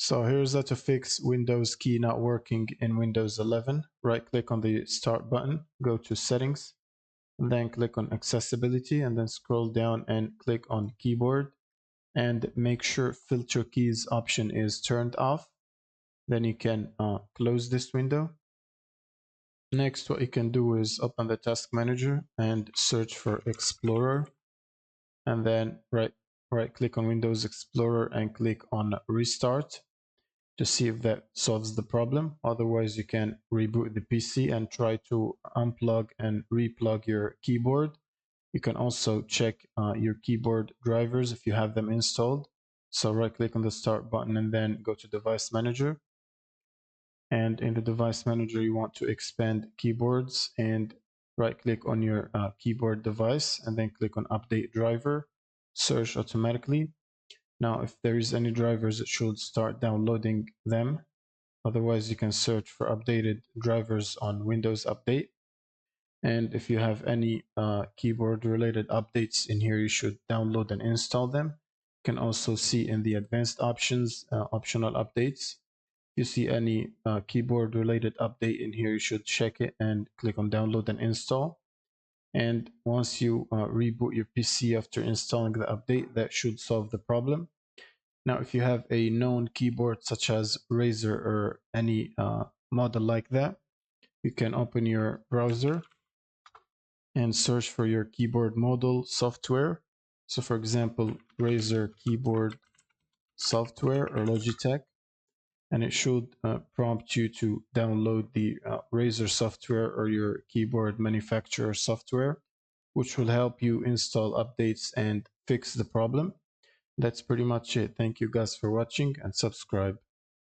So here's how to fix Windows key not working in Windows 11. Right click on the start button, go to settings, and then click on accessibility, and then scroll down and click on keyboard, and make sure filter keys option is turned off. Then you can close this window. Next, what you can do is open the task manager and search for Explorer, and then right click on Windows Explorer and click on restart to see if that solves the problem. Otherwise, you can reboot the PC and try to unplug and replug your keyboard. You can also check your keyboard drivers if you have them installed. So right click on the start button and then go to device manager. And in the device manager, you want to expand keyboards and right click on your keyboard device and then click on update driver, search automatically. Now, if there is any drivers, it should start downloading them. Otherwise, you can search for updated drivers on Windows Update. And if you have any keyboard related updates in here, you should download and install them. You can also see in the advanced options, optional updates. If you see any keyboard related update in here, you should check it and click on download and install. And once you reboot your PC after installing the update, that should solve the problem. Now, if you have a known keyboard such as Razer or any model like that, you can open your browser and search for your keyboard model software. So for example, Razer keyboard software or Logitech, and it should prompt you to download the Razer software or your keyboard manufacturer software, which will help you install updates and fix the problem. That's pretty much it. Thank you guys for watching and subscribe.